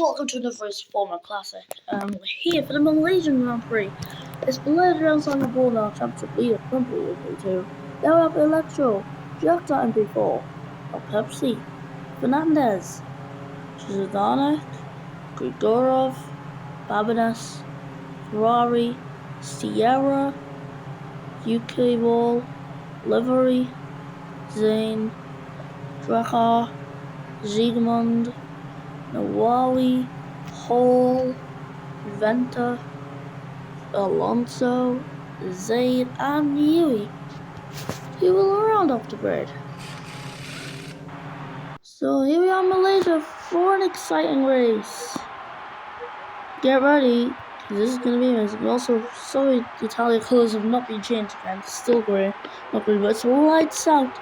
welcome to the first format classic. We're here for the Malaysian Grand Prix. It's blurred around on the ball now, championship leader, completely MP2. They have Electro, Jakarta MP4, El Pepsi, Fernandez, Zadanek, Grigorov, Babanes, Ferrari, Sierra, UK Ball, Livery, Zane, Drakar, Ziegemund, Nawawi, Hall, Venter, Alonso, Zaid, and Yui, who will round off the grid. So here we are in Malaysia for an exciting race. Get ready, this is going to be amazing. Also, sorry the Italian colours have not been changed again. It's still grey, not green, but it's lights out.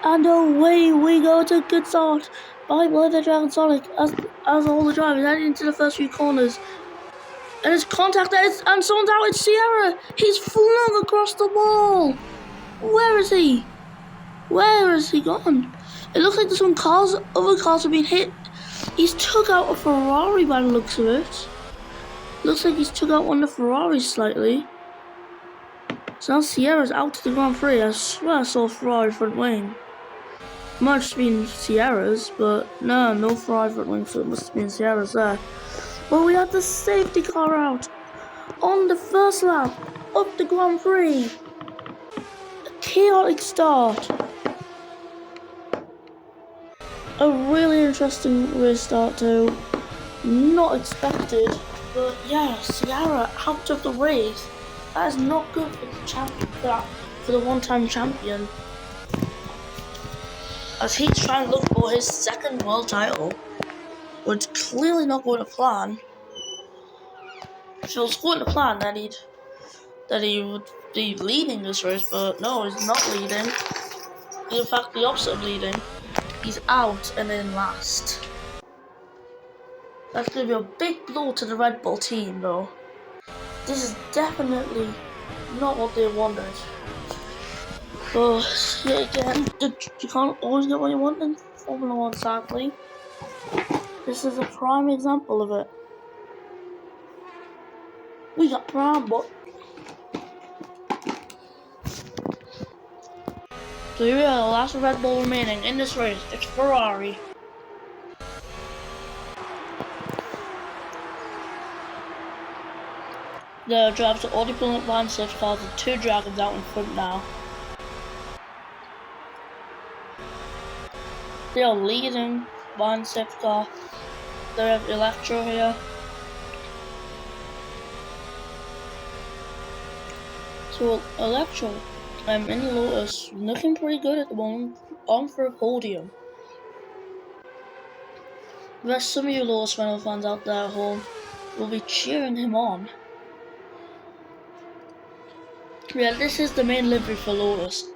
And away we go to good start by Blade Dragon Sonic as all the drivers heading into the first few corners. And it's contact and someone's out. It's Sierra. He's flung across the wall. Where is he? Where has he gone? It looks like there's other cars have been hit. He's took out a Ferrari by the looks of it. Looks like he's took out one of the Ferraris slightly. So now Sierra's out to the Grand Prix. I swear I saw a Ferrari front wing. Might have just been Sierra's, but no Ferrari front wing, so it must have been Sierra's there. Well, we had the safety car out on the first lap of the Grand Prix. A chaotic start. A really interesting race start too. Not expected, but yeah, Sierra out of the race. That is not good for the champion, for the one-time champion. As he's trying to look for his second world title, which clearly not going to plan. If it was going to plan, that he would be leading this race, but no, he's not leading. In fact, the opposite of leading. He's out and in last. That's going to be a big blow to the Red Bull team, though. This is definitely not what they wanted. But yeah, again, you can't always get what you want in Formula 1, sadly. This is a prime example of it. We got prime, but so here we are, the last Red Bull remaining in this race. It's Ferrari. The drivers are already pulling up behind safety cars with two dragons out in front now. They are leading behind the safety car. They have Electro here. So Electro in Lotus looking pretty good at the moment, on for a podium. There's some of you Lotus fans out there at home will be cheering him on. Yeah, this is the main livery for Lotus.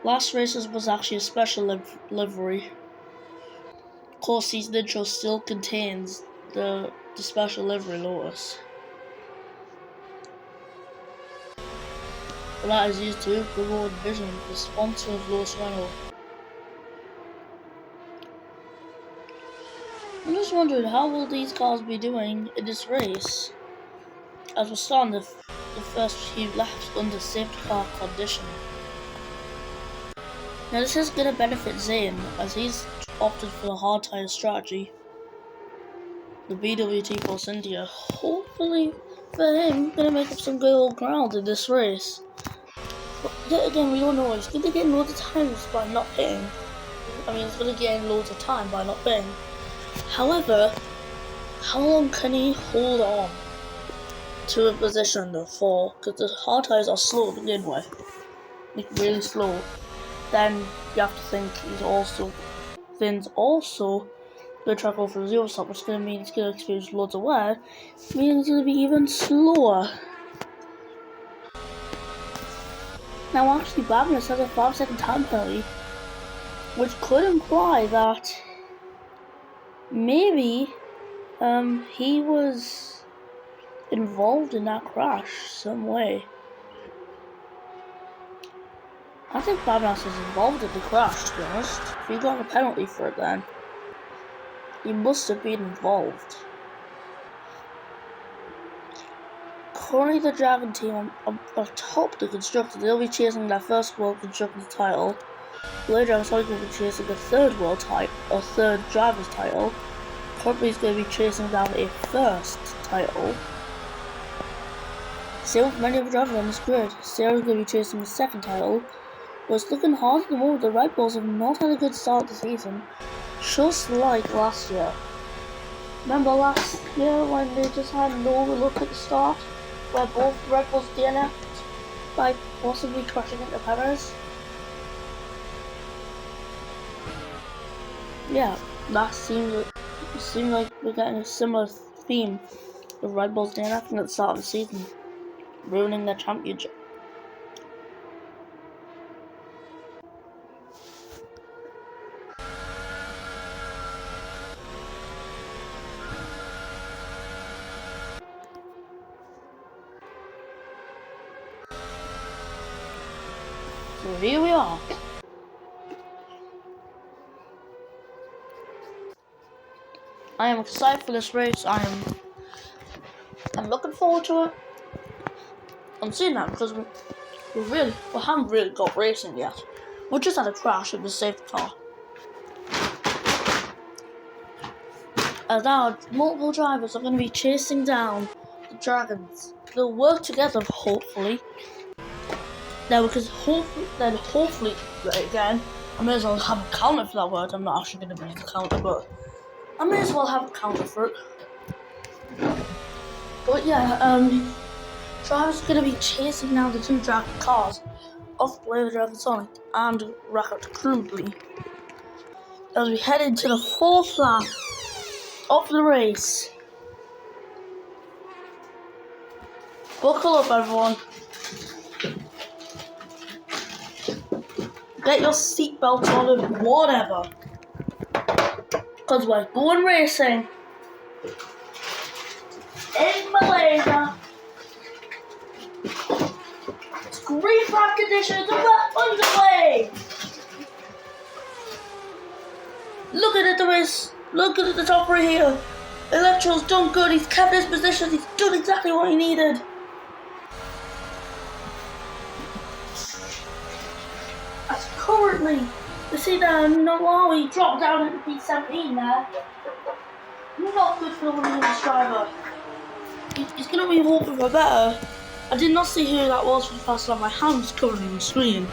Last races was actually a special livery. Of course, these intro still contains the special livery Lotus. But that is used to reward Vision, the sponsor of Lotus Renault. I'm just wondering, how will these cars be doing in this race as we're starting the first few laps under safety car condition. Now this is going to benefit Zayn as he's opted for the hard tyre strategy. The BWT Force India, hopefully for him, going to make up some good old ground in this race. But yet again, we don't know. He's going to get loads of times by not hitting. He's going to gain loads of time by not hitting. However, how long can he hold on to a position for? Because the hard tyres are slow to begin with, like really slow. Then you have to think Finn's also going to try to go for a zero stop, which is going to mean he's going to experience loads of wear, meaning he's going to be even slower. Now actually Babinus has a 5-second time penalty, which could imply that maybe he was involved in that crash some way. I think Babinus was involved in the crash, to be honest. He got a penalty for it then. He must have been involved. Currently the Dragon team are top the constructors. They'll be chasing their first world constructors title. Blade Dragon Sonic will be chasing a third driver's title. Currently is going to be chasing down a first title. Same with many of the drivers on this grid. Sarah's going to be chasing the second title. But it's looking hard at the moment. The Red Bulls have not had a good start to the season. Just like last year. Remember last year when they just had no look at the start? Where both Red Bulls DNF'd by possibly crashing into Perez? Yeah, that seemed like we're getting a similar theme with Red Bulls DNFing at the start of the season, ruining their championship. So here we are. I am excited for this race. I'm looking forward to it. I'm seeing that because we haven't really got racing yet. We just had a crash in the safety car. As now multiple drivers are going to be chasing down the Dragons. They'll work together, hopefully. Now, because hopefully, again, I may as well have a counter for that word. I'm not actually going to use the counter, but I may as well have a counter for it. But yeah, drivers are going to be chasing down the two Dragon cars off Blade Dragon Sonic and Racket crudely. As we head into the fourth lap of the race. Buckle up, everyone. Get your seatbelts on and whatever. Because we're going racing in Malaysia. It's green flag conditions and we're underway. Look at the race. Look at the top right here. Electro's done good. He's kept his position. He's done exactly what he needed. As currently, you see that he dropped down into P17 there. Not good for the Williams driver. He's going to be hoping for better. I did not see who that was for the first time. My hand's covered in the screen.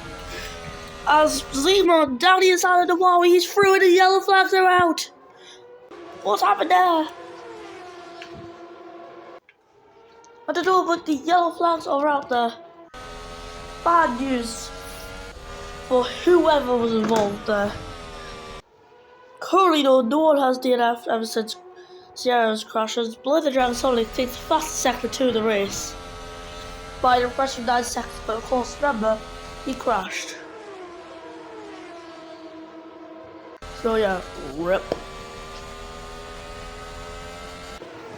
As Zima down the inside of the wall, he's through and the yellow flags are out. What's happened there? I don't know, but the yellow flags are out there. Bad news for whoever was involved there. Currently though, no one has DNF ever since Sierra's crashes. Blade Dragon Sonic takes the fastest sector to the race by an impressive 9 seconds, but of course remember, he crashed. So yeah, rip.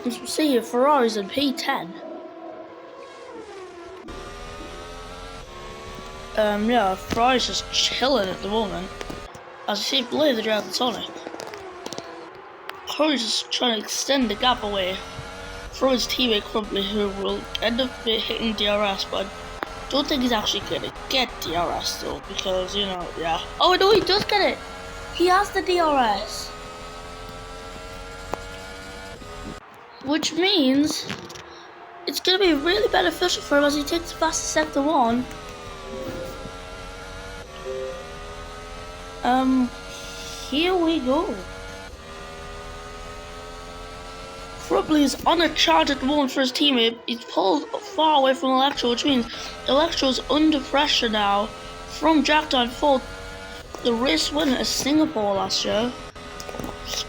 As you see, Ferrari's in P10. Yeah, Ferrari's just chilling at the moment. As you see, Blade the Dragon Sonic. Curry's just trying to extend the gap away from his teammate Crumbly, who will end up hitting DRS, but I don't think he's actually gonna get DRS though, because, you know, yeah. Oh no, he does get it! He has the DRS! Which means it's gonna be really beneficial for him as he takes the fastest sector 1. Here we go. Crumbly is on a charge at the moment for his teammate. He's pulled far away from Electro, which means Electro's under pressure now from Jackdown for the race winner of Singapore last year.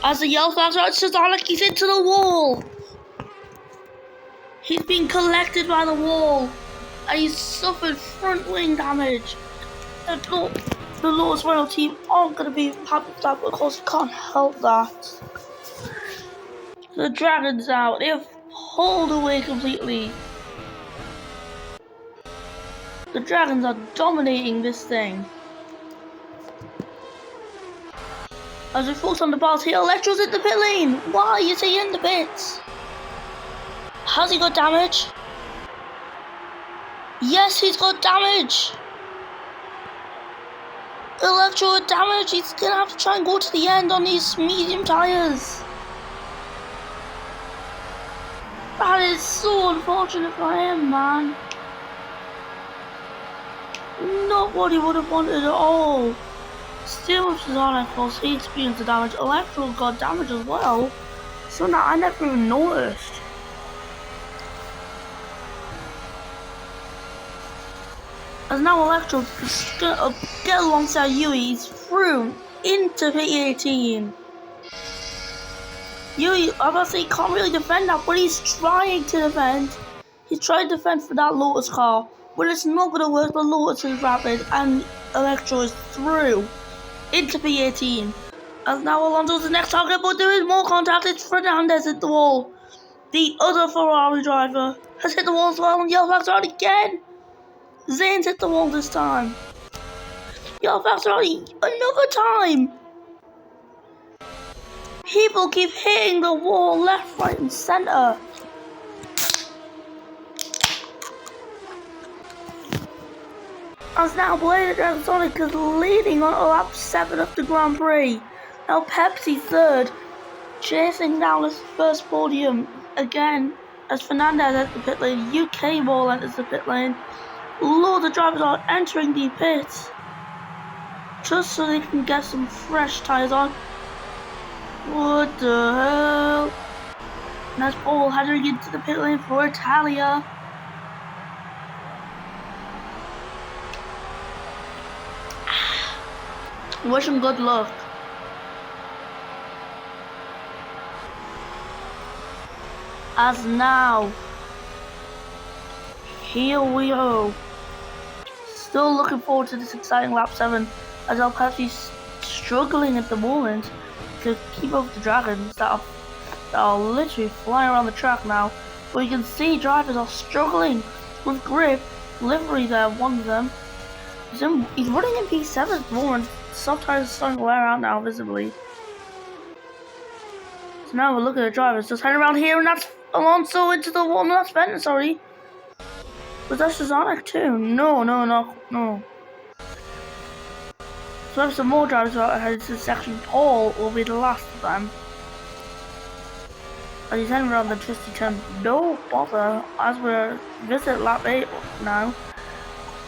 As the yellow flags are, it's just like he's into the wall. He's been collected by the wall, and he's suffered front wing damage. The lowest royal team aren't going to be happy with that, but of course you can't help that. The Dragons out, they have pulled away completely. The Dragons are dominating this thing. As we focus on the balls here, Electro's in the pit lane. Why is he in the pits? Has he got damage? Yes, he's got damage. Electro with damage. He's gonna have to try and go to the end on these medium tires. That is so unfortunate for him, man. Not what he would have wanted at all. Still with Sonic, of course, he experienced the damage. Electro got damage as well. So now I never even noticed. As now Electro is gonna get alongside Yui, he's through into P18. Yui, obviously, can't really defend that, but he's trying to defend. He's trying to defend for that Lotus car, but it's not going to work. The Lotus is rapid, and Electro is through into P18. As now Alonso's the next target, but there is more contact. It's Fernandez at the wall. The other Ferrari driver has hit the wall as well, and Yellow Flags are out again. Zane's hit the wall this time. Yellow Flags are out another time. People keep hitting the wall left, right, and center. As now Blade Dragon Sonic is leading on lap 7 of the Grand Prix. Now Pepsi third, chasing down his first podium again as Fernandez enters the pit lane. UK Ball enters the pit lane. Loads of drivers are entering the pits just so they can get some fresh tyres on. What the hell? And that's Paul heading into the pit lane for Italia. Wish him good luck. As now, here we go. Still looking forward to this exciting lap 7 as El Patri's struggling at the moment to keep up with the dragons that are literally flying around the track now. But you can see drivers are struggling with grip. Livery there, one of them. He's running in P7 at the moment. Soft tires are starting to wear out now visibly. So now we'll look at the drivers just heading around here, and that's Alonso into the wall. No, that's Benton, sorry. Was that Sonic too? No. So we have some more drivers out ahead to the section. Paul will be the last of them. As he's heading around the twisty turn. No bother as we're visit lap 8 now.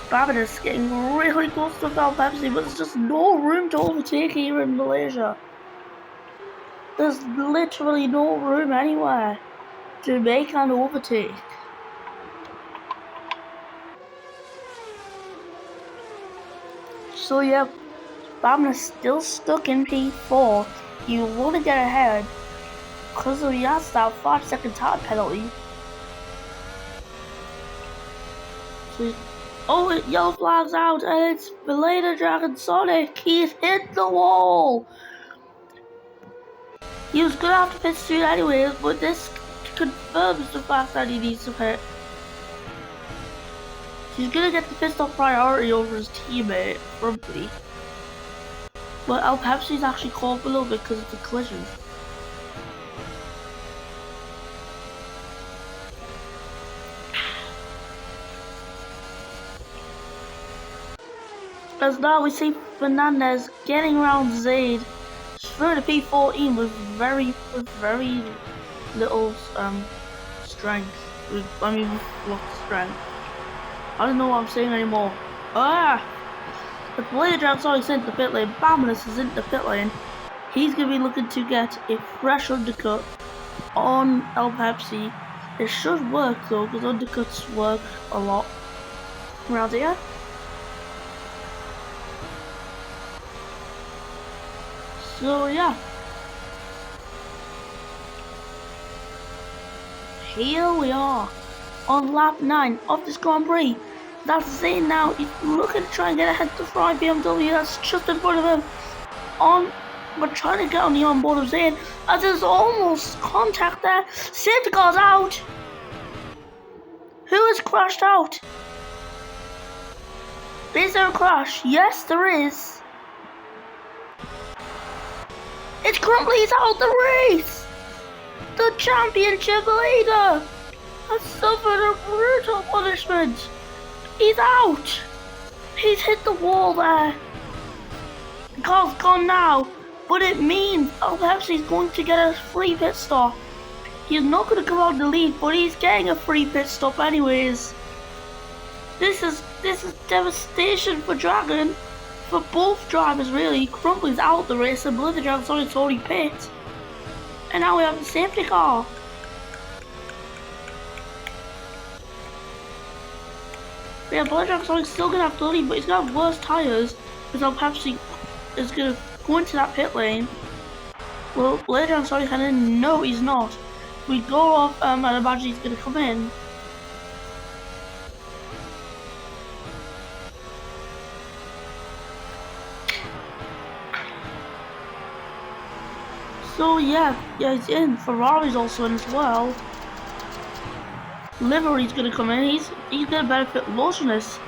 Babbitt is getting really close to Val Pepsi, but there's just no room to overtake here in Malaysia. There's literally no room anywhere to make an overtake. So yeah, Babbitt is still stuck in P4. He won't get ahead because he has that 5-second tire penalty. So yellow flag's out, and it's Belated Dragon Sonic. He's hit the wall. He was gonna have to pit soon anyways, but this confirms the fact that he needs to pit. He's gonna get the pit stop priority over his teammate, probably. But El Pepsi's actually caught a little bit because of the collision. As now we see Fernandez getting around Zaid through the P14 with very little strength. With lots of strength. I don't know what I'm saying anymore. The Blade Dragon Sonic's into the pit lane. Bamulus is into the pit lane. He's gonna be looking to get a fresh undercut on El Pepsi. It should work though, because undercuts work a lot around here. So yeah, here we are on lap 9 of this Grand Prix. That's Zayn now. He's looking to try and get ahead to Ferrari BMW that's just in front of him. But trying to get on the onboard of Zayn as there's almost contact there. Safety car's out. Who has crashed out? Is there a crash? Yes, there is. It's Crumbly's out the race! The championship leader has suffered a brutal punishment. He's out! He's hit the wall there. The car's gone now, but it means Pepsi's going to get a free pit stop. He's not going to come out in the lead, but he's getting a free pit stop anyways. This is devastation for Dragon, for both drivers really. Crumbly's out the race and Blizzard Dragon's already pit. And now we have the safety car. Yeah, Blizzard Dragon's still going to have the lead, but he's going to have worse tyres because Pepsi is going to go into that pit lane. Well, Blizzard Dragon's already kind of, no he's not. We go off and imagine he's going to come in. So yeah, he's in. Ferrari's also in as well. Livery's gonna come in. He's gonna benefit loads from this.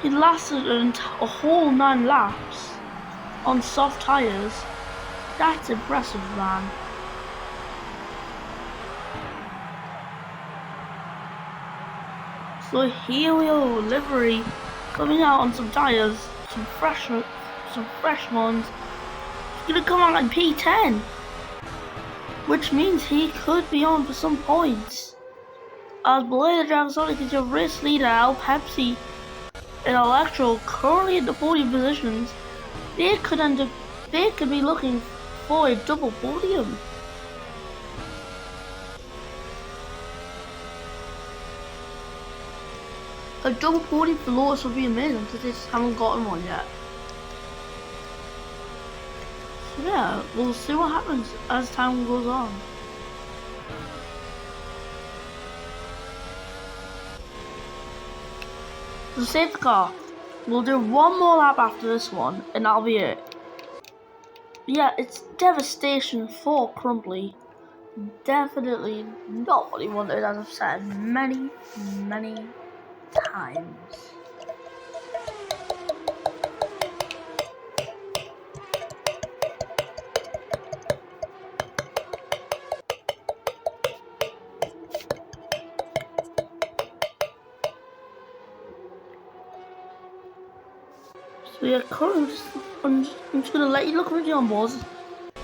He lasted a whole 9 laps on soft tires. That's impressive, man. So here we go, Livery coming out on some tires, some fresh ones. He's gonna come out like P10. Which means he could be on for some points. As below the Dragon Sonic is your race leader, Pepsi and Electro currently in the podium positions. They could be looking for a double podium. A double podium for Lotus would be amazing because they just haven't gotten one yet. So yeah, we'll see what happens as time goes on. So save the car. We'll do one more lap after this one and that'll be it. Yeah, it's devastation for Crumbly. Definitely not what he wanted, as I've said many times. So yeah, currently I'm just gonna let you look at the onboards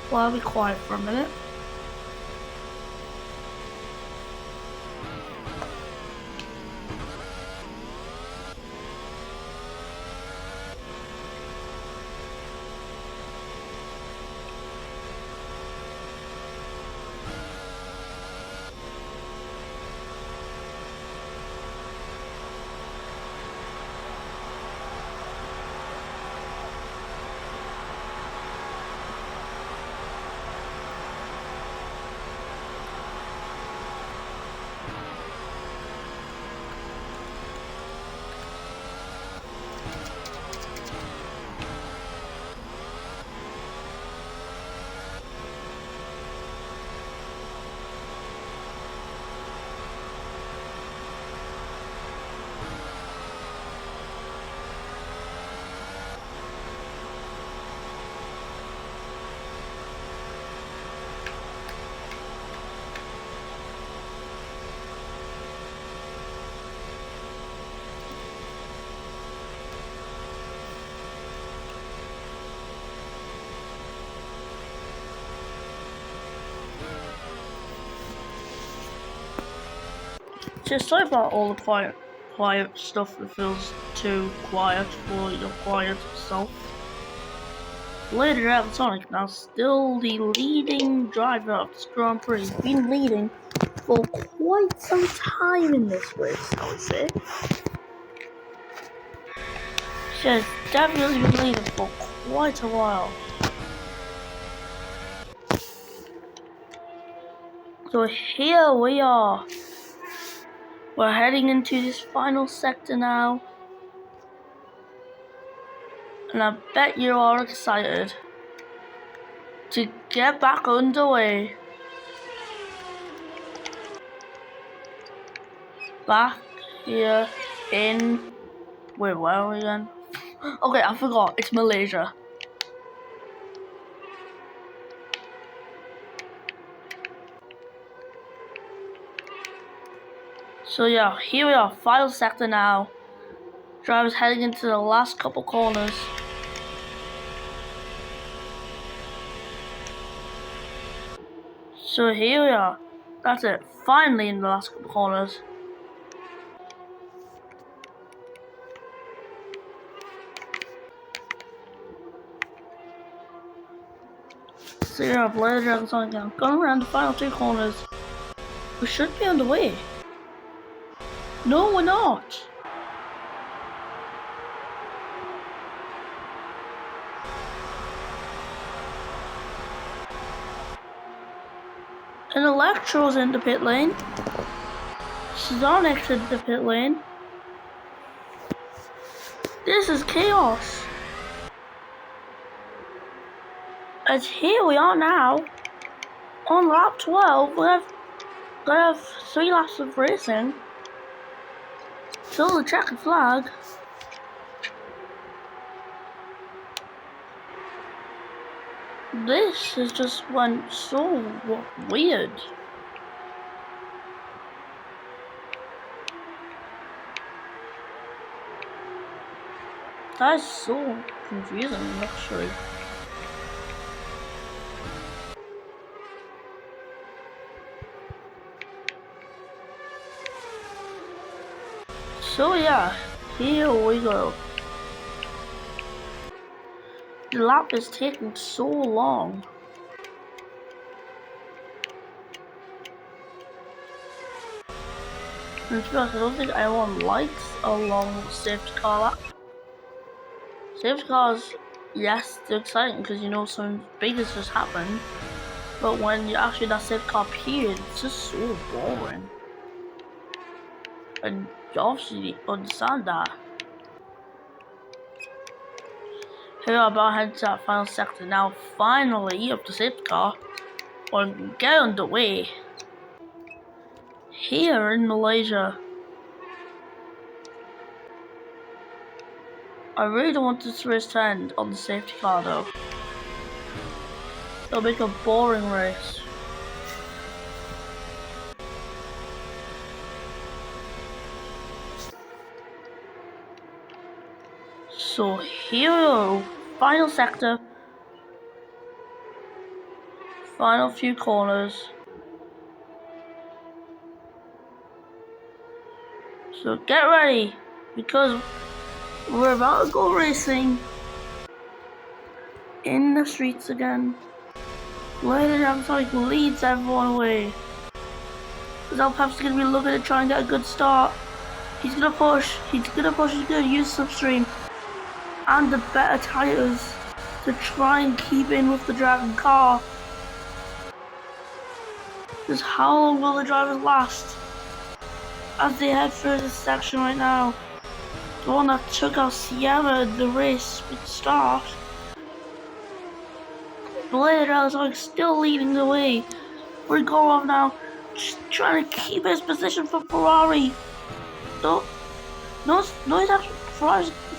while I'll be quiet for a minute. Just sorry about all the quiet stuff that feels too quiet for your quiet self. Later out, Sonic now still the leading driver of this Grand Prix. He's been leading for quite some time in this race, I would say. She's definitely been leading for quite a while. So here we are. We're heading into this final sector now. And I bet you are excited to get back underway. Back here in... Wait, where are we again? Okay, I forgot. It's Malaysia. So yeah, here we are, final sector now. Drivers heading into the last couple corners. So here we are. That's it. Finally in the last couple corners. So yeah, Blair Dragon's on again. Going around the final 2 corners. We should be on the way. No, we're not. And Electro's in the pit lane. Sonic's in the pit lane. This is chaos. And here we are now. On lap 12, we're gonna have 3 laps of racing. Till the checkered flag. This has just went so weird. That is so confusing, actually. So yeah, here we go. The lap is taking so long. And to be honest, I don't think anyone likes a long safety car lap. Safety cars, yes, they're exciting because you know something big has just happened. But when you're actually in that safety car period, it's just so boring. And you obviously understand that. Here we are about heading to that final sector now, finally up the safety car. Or get underway. Here in Malaysia. I really don't want this race to end on the safety car though. It'll make a boring race. So here we go. Final sector. Final few corners. So get ready, because we're about to go racing in the streets again. Later, Sonic leads everyone away. Because Alpap's gonna be looking to try and get a good start. He's gonna push, he's gonna use Substream and the better tires to try and keep in with the Dragon car. Because how long will the drivers last as they head through this section right now? The one that took out Sierra in the race with the start. Later, Alex still leading the way. We're going off now, just trying to keep his position for Ferrari. No, he's actually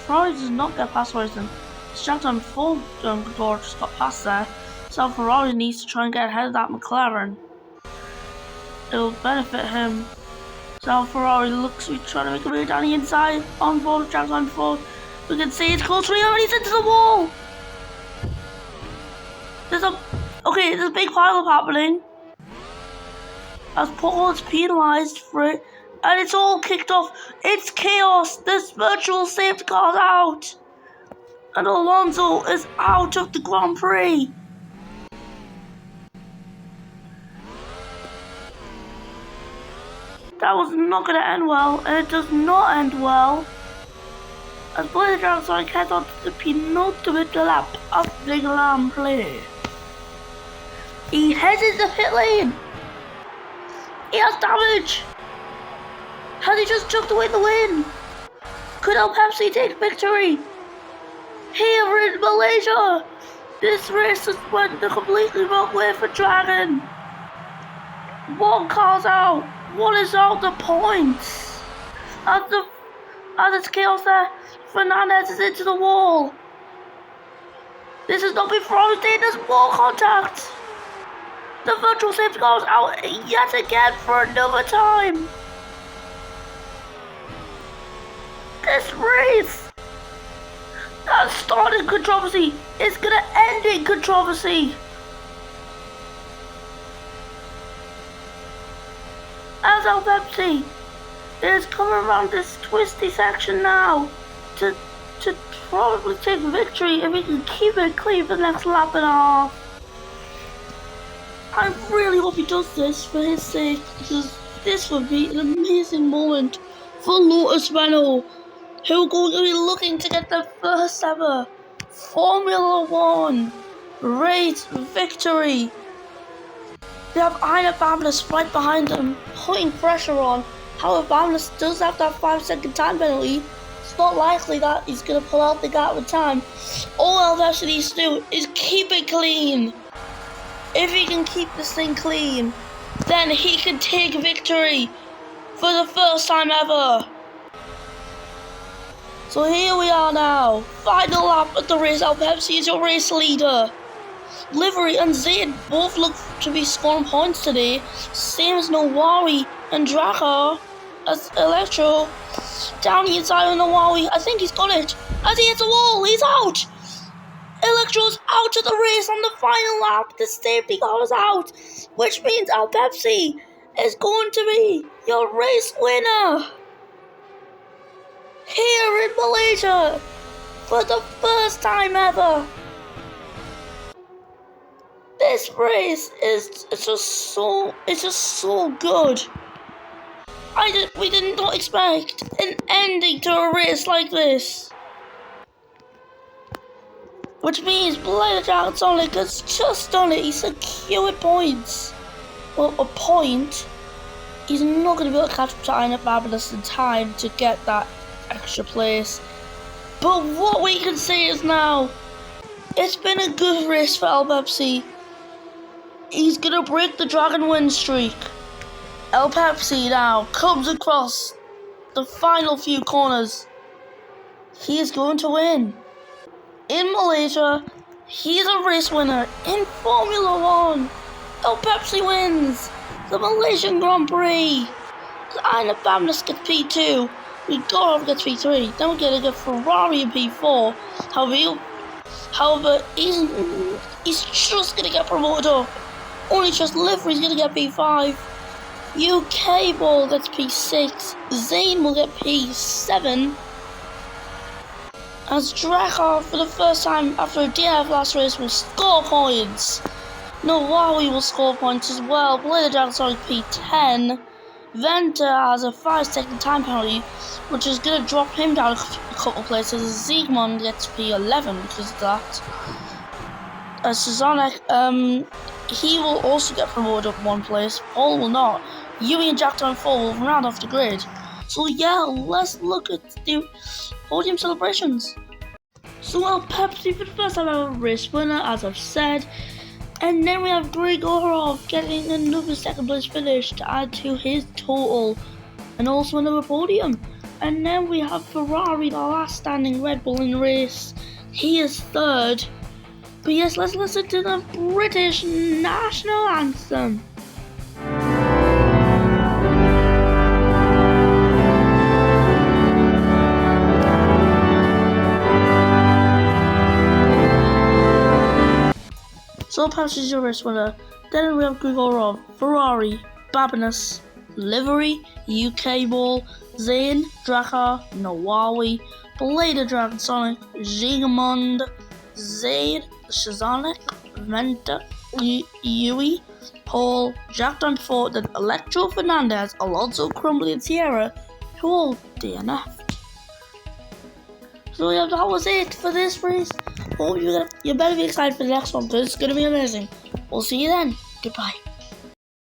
Ferrari does not get past Horizon. It's on full control just got past there. So Ferrari needs to try and get ahead of that McLaren. It'll benefit him. So Ferrari looks like trying to make a move down the inside. On board, Jack's on board. We can see it's close to him and he's into the wall. There's a big pile-up happening. As Paul is penalised for it. And it's all kicked off. It's chaos. This virtual safety car's out. And Alonso is out of the Grand Prix. That was not going to end well. And it does not end well. As Blazer Dragon heads on to the penultimate lap of the Grand Prix. He heads into the pit lane. He has damage. Has he just chucked away the win? Could El Pepsi take victory? Here in Malaysia, this race has went the completely wrong way for Dragon. One car's out. One is out the points. As it's chaos there, Fernandez is into the wall. This is not before I was saying there's more contact. The virtual safety car is out yet again for another time. This race that started controversy is gonna end in controversy. As our Pepsi is coming around this twisty section now to probably take victory if he can keep it clean for the next lap and a half. I really hope he does this for his sake, because this would be an amazing moment for Lotus Renault, who are going to be looking to get their first ever Formula One race victory. They have Ina Bablis right behind them, putting pressure on. However, Bablis does have that 5-second time penalty. It's not likely that he's going to pull out the gap with time. All Alves needs to do is keep it clean. If he can keep this thing clean, then he can take victory for the first time ever. So here we are now, final lap of the race. Pepsi is your race leader. Livery and Zayn both look to be scoring points today, same as Nawari and Drakkar. As Electro down the inside of Nawari, I think he's got it. As he hits a wall, he's out. Electro's out of the race on the final lap. The safety car is out, which means our Pepsi is going to be your race winner here in Malaysia for the first time ever. This race is just so good. We did not expect an ending to a race like this. Which means Blair Sonic has just done it. He secured points. Well, a point. He's not going to be able to catch up to Ina Bablis in time to get that extra place. But what we can say is now, it's been a good race for El Pepsi. He's going to break the Dragon win streak. El Pepsi now comes across the final few corners. He is going to win. In Malaysia, he's a race winner in Formula One. El Pepsi wins the Malaysian Grand Prix. Ina Bablis gets P2. Rigorov gets P3. Then we're gonna get Ferrari in P4. However, he's just gonna get promoted up. Only just Livery's gonna get P5. UK Ball gets P6. Zayn will get P7. As Drakkar, for the first time after a DNF last race, will score points. Nawari will score points as well. Blair Sonic P10. Venter has a 5-second time penalty, which is going to drop him down a couple places. Siegmund gets P11 because of that. Suzanek, he will also get promoted up one place. Paul will not. Yui and Jack Time 4 will run off the grid. So yeah, let's look at the podium celebrations. So Pepsi for the first time ever race winner, as I've said. And then we have Grigorov getting another second place finish to add to his total. And also another podium. And then we have Ferrari, the last standing Red Bull in the race. He is third. But yes, let's listen to the British national anthem. So Pepsi is your race winner. Then we have Grigorov, Ferrari, Babinus, Livery, UK Ball, Zayn, Drakkar, Nawari, Blader Dragon Sonic, Siegmund, Zayd, Shazanek, Venter, Yui, Paul, Jack Time 4, then Electro Fernandez, Alonso, Crumbly, and Sierra, who all DNF'd. So yeah, that was it for this race. Hope you better be excited for the next one, because it's going to be amazing. We'll see you then. Goodbye.